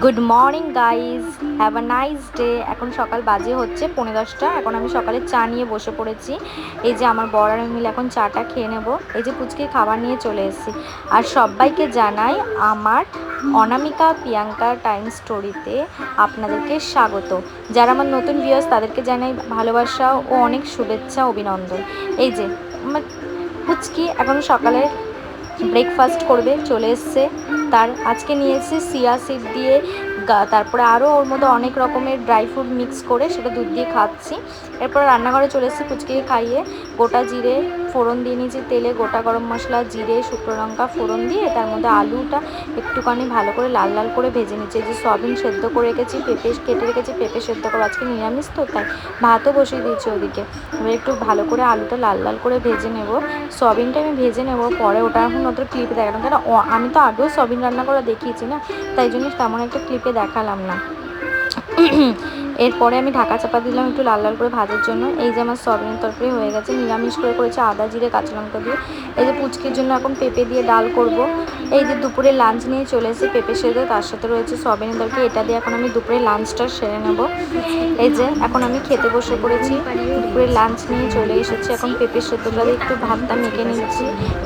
Good morning guys, have a nice day. এখন সকাল বাজে হচ্ছে 10:30। এখন আমি সকালে চা নিয়ে বসে পড়েছি। এই যে আমার বর আর আমি মিলে এখন চাটা খেয়ে নেব। এই যে পুচকে খাবার নিয়ে চলে এসেছি। আর সবাইকে জানাই আমার অনামিকা প্রিয়াঙ্কা টাইম স্টোরিতে আপনাদেরকে স্বাগত। যারা আমার নতুন ভিউয়ার্স তাদেরকে জানাই ভালোবাসা ও অনেক শুভেচ্ছা অভিনন্দন। এই যে আমার পুচকি এখন সকালে ব্রেকফাস্ট করবে, চলে এসছে। তার আজকে নিয়ে এসেছি চিয়া সিড দিয়ে, তারপরে আরও ওর মধ্যে অনেক রকমের ড্রাই ফ্রুট মিক্স করে সেটা দুধ দিয়ে খাচ্ছি। এরপর রান্নাঘরে চলে এসেছি পুচকিকে খাইয়ে। গোটা জিরে ফোড়ন দিয়ে নিয়েছি তেলে, গোটা গরম মশলা, জিরে, শুকনো লঙ্কা ফোড়ন দিয়ে তার মধ্যে আলুটা একটুখানি ভালো করে লাল লাল করে ভেজে নিচ্ছি। এই যে সয়াবিন সেদ্ধ করে রেখেছি, পেঁপে কেটে রেখেছি, পেঁপে সেদ্ধ করে, আজকে নিরামিষ তো তাই ভাতও বসিয়ে দিয়েছি ওদিকে। এবার একটু ভালো করে আলুটা লাল লাল করে ভেজে নেব। সয়াবিনটা আমি ভেজে নেব পরে, ওটা এখন অত ক্লিপে দেখালাম কেন, আমি তো আগেও সয়াবিন রান্না করা দেখিয়েছি না, তাই জন্য তেমন একটা ক্লিপে দেখালাম না। এরপরে আমি ঢাকা চাপা দিলাম একটু লাল লাল করে ভাজার জন্য। এই যে আমার সয়াবিনের তরকারি হয়ে গেছে, নিরামিষ করে করেছি আদা জিরে কাঁচা লঙ্কা দিয়ে। এই যে পুচকির জন্য এখন পেঁপে দিয়ে ডাল করব। এই যে দুপুরে লাঞ্চ নিয়ে চলে এসেছি, পেঁপে সেদ্ধ, তার সাথে রয়েছে সয়াবিনের তরকারি। এটা দিয়ে এখন আমি দুপুরে লাঞ্চটা সেরে নেব। এই যে এখন আমি খেতে বসে পড়েছি, দুপুরে লাঞ্চ নিয়ে চলে এসেছি। এখন পেঁপে সেদ্ধটা দিয়ে একটু ভাতটা মেখে নিচ্ছি,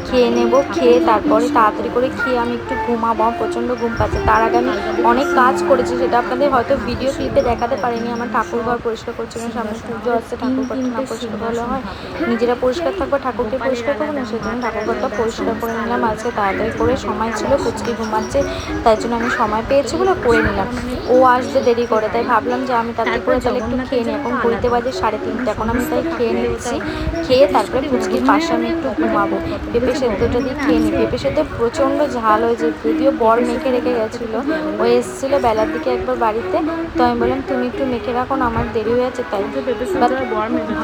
খেয়ে নেব। খেয়ে তারপরে তাড়াতাড়ি করে খেয়ে আমি একটু ঘুমাবো, প্রচণ্ড ঘুম পাচ্ছে। তার আগে আমি অনেক কাজ করেছি, সেটা আপনাদের হয়তো ভিডিও ক্লিপে দেখাতে পারিনি। আমার ঠাকুর ঘর পরিষ্কার করছিলাম, সামনে পুজো আসছে, ঠাকুর ঘরটা না পরিষ্কার ভালো হয়, নিজেরা পরিষ্কার থাকবো, ঠাকুরকে পরিষ্কার করবো না, সেই জন্য ঠাকুর ঘরটা পরিষ্কার করে নিলাম। আজকে তাড়াতাড়ি করে সময় ছিল, পুচকি ঘুমাচ্ছে, তাই জন্য আমি সময় পেয়েছি বলে করে নিলাম। ও আসতে দেরি করে, তাই ভাবলাম যে আমি তাড়াতাড়ি করে তাহলে একটু খেয়ে নিই। এখন ঘড়িতে বাজে 3:30, এখন আমি তাই খেয়ে নিচ্ছি। খেয়ে তারপরে পুচকির পাশে আমি একটু ঘুমাবো। পেঁপে সেদ্ধটা দিয়ে খেয়ে নিই। পেঁপে সেদ্ধ প্রচণ্ড ঝাল হয়েছে, যদিও বর মেখে রেখে গেছিলো, ও এসেছিলো বেলার দিকে একবার বাড়িতে, তো আমি বললাম তুমি একটু মেখে রাখো না, আমার দেরি হয়ে যাচ্ছে। তাই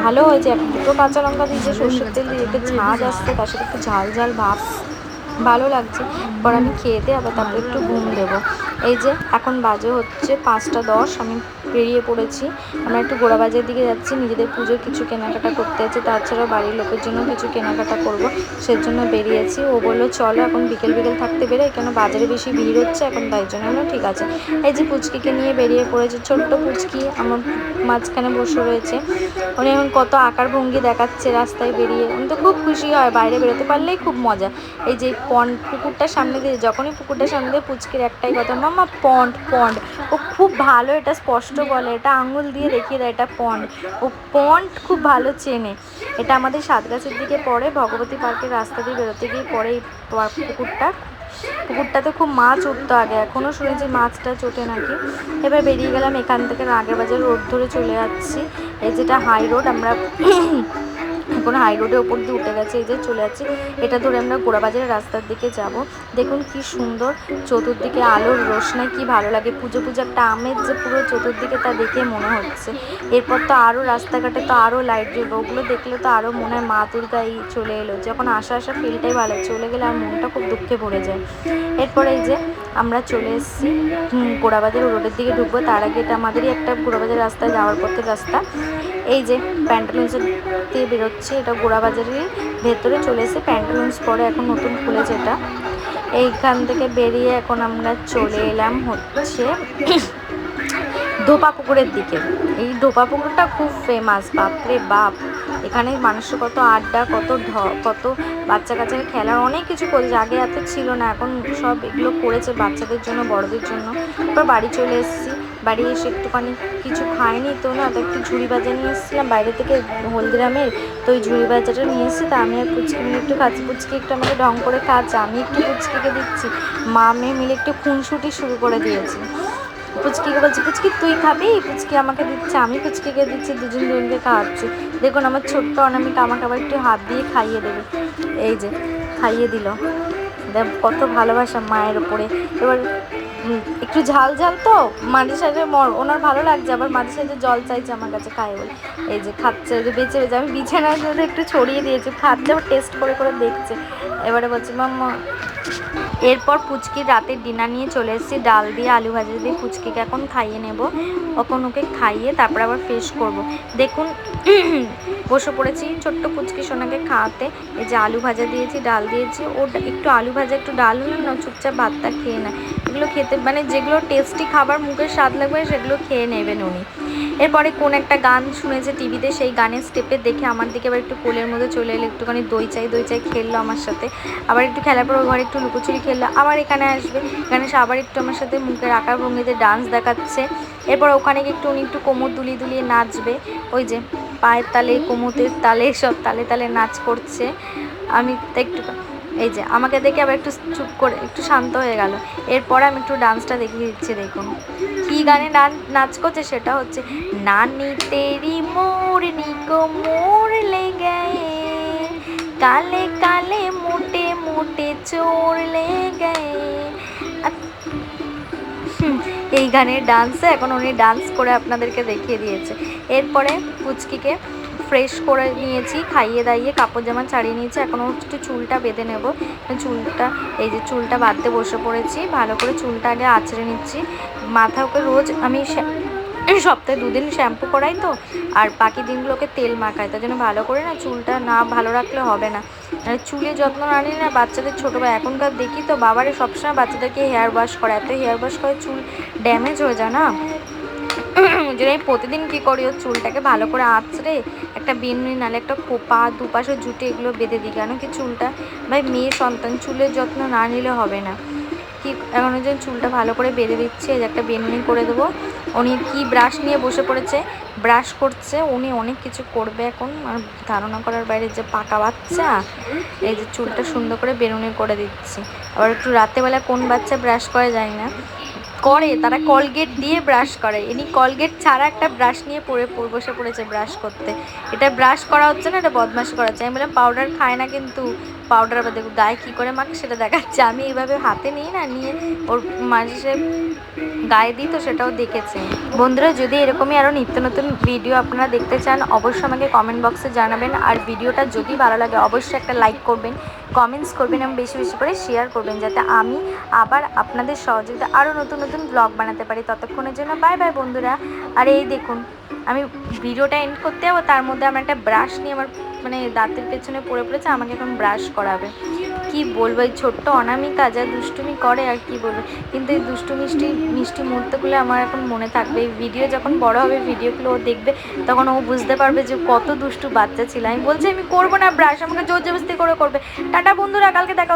ভালো হয়েছে, দুটো কাঁচা লঙ্কা দিয়েছে, সর্ষের তেল দিয়ে, একটু ঝাঁজ আসছে, তার সাথে একটু ঝাল ঝাল ভাব, ভালো লাগছে। পর আমি খেয়ে দিয়ে আবার তারপরে একটু ঘুম দেবো। এই যে এখন বাজে হচ্ছে 5:10, আমি বেরিয়ে পড়েছি। আমরা একটু গোড়াবাজারের দিকে যাচ্ছি, নিজেদের পুজোর কিছু কেনাকাটা করতে আছে, তাছাড়াও বাড়ির লোকের জন্য কিছু কেনাকাটা করব, সেজন্য বেরিয়েছি। ও বললো চলো এখন বিকেল বিকেল থাকতে বেরোয়, কেন বাজারে বেশি ভিড় হচ্ছে এখন, তাই জন্য হলো ঠিক আছে। এই যে পুচকিকে নিয়ে বেরিয়ে পড়েছে, ছোট্ট পুচকি আমার মাঝখানে বসে রয়েছে। উনি এখন কত আকার ভঙ্গি দেখাচ্ছে রাস্তায় বেরিয়ে, আমি তো খুব খুশি হয়, বাইরে বেরোতে পারলেই খুব মজা। এই যে পুকুরটার সামনে দিয়ে, যখনই পুকুরটার সামনে দিয়ে পুচকির একটাই কথা, মাম্মা পন্ড পন্ড। ও খুব ভালো এটা স্পষ্ট বলে, এটা আঙুল দিয়ে দেখিয়ে দেয় এটা পন্ড। ও পন্ড খুব ভালো চেনে। এটা আমাদের সাতগাছির দিকে পড়ে, ভগবতী পার্কের রাস্তা দিয়ে বেরোতে গিয়ে পড়ে এই পুকুরটাতে খুব মাছ উঠতো আগে, এখনও শুনেছি মাছটা চোটে নাকি। এবার বেরিয়ে গেলাম এখান থেকে, রাগের বাজার রোড ধরে চলে যাচ্ছি। এই যেটা হাই রোড, আমরা এখন হাই রোডের ওপর দিয়ে উঠে গেছে, এই যে চলে যাচ্ছি। এটা ধরে আমরা গোড়াবাজারের রাস্তার দিকে যাব। দেখুন কি সুন্দর চতুর্দিকে আলোর রোশনাই, কি ভালো লাগে। পুজো একটা আমেজ যে পুরো চতুর্দিকে, তা দেখে মনে হচ্ছে। এরপর তো আরও রাস্তাঘাটে তো আরও লাইট জ্বলবে, ওগুলো দেখলে তো আরও মনে হয় মা দুর্গা এই চলে এলো। যখন আসা ফিলটাই ভালো, চলে গেলে আর মনটা খুব দুঃখে ভরে যায়। এরপরে এই যে আমরা চলে এসেছি গোড়াবাজার রোডের দিকে ঢুকবো। তার আগে এটা আমাদেরই একটা গোড়াবাজার রাস্তায় যাওয়ার পথের রাস্তা। এই যে প্যান্টালুন্সের দিয়ে বেরোচ্ছে, এটা গোড়াবাজারের ভেতরে চলে এসে প্যান্টালুন্স পরে এখন নতুন খুলেছে এটা। এইখান থেকে বেরিয়ে এখন আমরা চলে এলাম হচ্ছে ধোপা পুকুরের দিকে। এই ধোপা পুকুরটা খুব ফেমাস, বাপরে বাপ। এখানে মানুষের কত আড্ডা, কত বাচ্চা কাচ্চারা খেলার অনেক কিছু করেছে, আগে এত ছিল না, এখন সব এগুলো করেছে বাচ্চাদের জন্য বড়দের জন্য। তারপর বাড়ি চলে এসেছি, বাড়ি এসে একটুখানি কিছু খাইনি তো না, তো একটু ঝুড়ি ভাজা নিয়ে এসেছিলাম বাইরে থেকে হলদিরামের, তো ওই ঝুড়ি ভাজাটা নিয়ে এসেছি। তা আমি আর পুচকি মিলে একটু খাচ্ছি, পুচকি একটু আমাকে ঢং করে খাচ্ছে, আমি একটু পুচকিকে দিচ্ছি, মা মেয়ে মিলে একটু খুনসুটি শুরু করে দিয়েছি। পুচকিকে বলছি পুচকি তুই খাবি, পুচকি আমাকে দিচ্ছে, আমি পুচকিকে দিচ্ছি, দুজনকে খাওয়াচ্ছি। দেখুন আমার ছোট্ট অনামিকা আমাকে আবার একটু হাত দিয়ে খাইয়ে দেবে। এই যে খাইয়ে দিল, দেখ কত ভালোবাসা মায়ের ওপরে। এবার একটু ঝাল ঝাল তো মাঝে সাঝে ওনার ভালো লাগছে, আবার মাঝে সাঝে জল চাইছে আমার কাছে খায় বলে। এই যে খাচ্ছে, যে বেঁচে বেঁচে আমি বিছানায় একটু ছড়িয়ে দিয়েছি, খাচ্ছে, আবার টেস্ট করে করে দেখছে। এবারে বলছি মাম্মা। এরপর পুচকির রাতের ডিনার নিয়ে চলে এসেছি, ডাল দিয়ে আলু ভাজা দিয়ে পুচকিকে এখন খাইয়ে নেব। ওকে খাইয়ে তারপর আবার ফ্রেশ করব। দেখুন বসে পড়েছি ছোট্ট পুচকি সোনাকে খাওয়াতে। এই যে আলু ভাজা দিয়েছি, ডাল দিয়েছি, ও একটু আলু ভাজা একটু ডাল হলে না চুপচাপ ভাতটা খেয়ে নেয়। যেগুলো খেতে মানে যেগুলো টেস্টি খাবার মুখের স্বাদ লাগবে সেগুলো খেয়ে নেবেন উনি। এরপরে কোন একটা গান শুনেছে টিভিতে, সেই গানের স্টেপে দেখে আমার দিকে আবার একটু কোলের মধ্যে চলে এলো, একটুখানি দই চাই খেললো আমার সাথে, আবার একটু খেলার পর ঘরে একটু লুকোচুরি খেললো, আবার এখানে আসবে, এখানে এসে আবার একটু আমার সাথে মুখের আকার ভঙ্গিতে ডান্স দেখাচ্ছে। এরপর ওখানে গিয়ে একটু উনি একটু কোমর দুলিয়ে নাচবে, ওই যে পায়ের তালে কোমরের তালে সব তালে তালে নাচ করছে। আমি একটু এই যে আমাকে দেখে আবার একটু চুপ করে একটু শান্ত হয়ে গেল। এরপরে আমি একটু ডান্সটা দেখিয়ে দিচ্ছি, দেখুন কী গানে নাচ করছে, সেটা হচ্ছে নানি তেরি মোরনি কো মোর লে গায়ে, কালে কালে মোটে মোটে চোর লে গায়ে। এই গানের ডান্সে এখন উনি ডান্স করে আপনাদেরকে দেখিয়ে দিয়েছে। এরপরে পুচকিকে ফ্রেশ করে নিয়েছি, খাইয়ে দাইয়ে কাপড় জামা ছাড়িয়ে নিয়েছি, এখন একটু চুলটা বেঁধে নেব। চুলটা এই যে চুলটা বাঁধতে বসে পড়েছি, ভালো করে চুলটা আগে আঁচড়ে নিচ্ছি। মাথা ওকে রোজ আমি সপ্তাহে 2 দিন শ্যাম্পু করাই তো, আর বাকি দিনগুলোকে তেল মাখাই, তার জন্য ভালো করে না চুলটা না ভালো রাখলে হবে না। আর চুলে যত্ন না নিলে না বাচ্চাদের ছোটোবেলা এখনকার দেখি তো বাবারে সবসময় বাচ্চাদেরকে হেয়ার ওয়াশ করে, এত হেয়ার ওয়াশ করে চুল ড্যামেজ হয়ে যায় না। যে আমি প্রতিদিন কী করি, ওর চুলটাকে ভালো করে আঁচড়ে একটা বেনুনি নালে একটা খোপা দুপাশে জুটে এগুলো বেঁধে দিই, কেন কি চুলটা ভাই মেয়ে সন্তান চুলের যত্ন না নিলে হবে না। কি এখন যে চুলটা ভালো করে বেঁধে দিচ্ছে, এই যে একটা বেনুনি করে দেবো। উনি কি ব্রাশ নিয়ে বসে পড়েছে, ব্রাশ করছে, উনি অনেক কিছু করবে এখন, আর ধারণা করার বাইরে যে পাকা বাচ্চা। এই যে চুলটা সুন্দর করে বেনুনি করে দিচ্ছি। আবার একটু রাতেবেলা কোন বাচ্চা ব্রাশ করে যায় না, করে তারা কলগেট দিয়ে ব্রাশ করে, ইনি কলগেট ছাড়া একটা ব্রাশ নিয়ে বসে পড়েছে ব্রাশ করতে। এটা ব্রাশ করা হচ্ছে না, এটা বদমাশি করা হচ্ছে। আমি বললাম পাউডার খায় না, কিন্তু পাউডার আবার দেখো গায়ে কী করে মাখে সেটা দেখাচ্ছে। আমি এইভাবে হাতে নিই না, নিয়ে ওর মাঝে গায়ে দিই, তো সেটাও দেখেছে। বন্ধুরা যদি এরকমই আরও নিত্য নতুন ভিডিও আপনারা দেখতে চান অবশ্যই আমাকে কমেন্ট বক্সে জানাবেন, আর ভিডিওটা যদি ভালো লাগে অবশ্যই একটা লাইক করবেন, কমেন্টস করবেন এবং বেশি বেশি করে শেয়ার করবেন, যাতে আমি আবার আপনাদের সহযোগিতা আরও নতুন নতুন ব্লগ বানাতে পারি। ততক্ষণের জন্য বাই বাই বন্ধুরা। আর এই দেখুন আমি ভিডিওটা এন্ড করতে যাবো, তার মধ্যে আমার একটা ব্রাশ নিয়ে আমার মানে দাঁতের পেছনে পড়েছে, আমাকে এখন ব্রাশ করাবে। কি বলবো, এই ছোট্ট অনামিকা যা দুষ্টুমি করে আর কি বলবো, কিন্তু এই মিষ্টি মুহূর্তগুলো আমার এখন মনে থাকবে। এই ভিডিও যখন বড় হবে, ভিডিওগুলো ও দেখবে, তখন ও বুঝতে পারবে যে কত দুষ্টু বাচ্চা ছিল। আমি বলছি আমি করবো না ব্রাশ, আমাকে জোর জবরদস্তি করে করবে। টাটা বন্ধুরা, কালকে দেখা।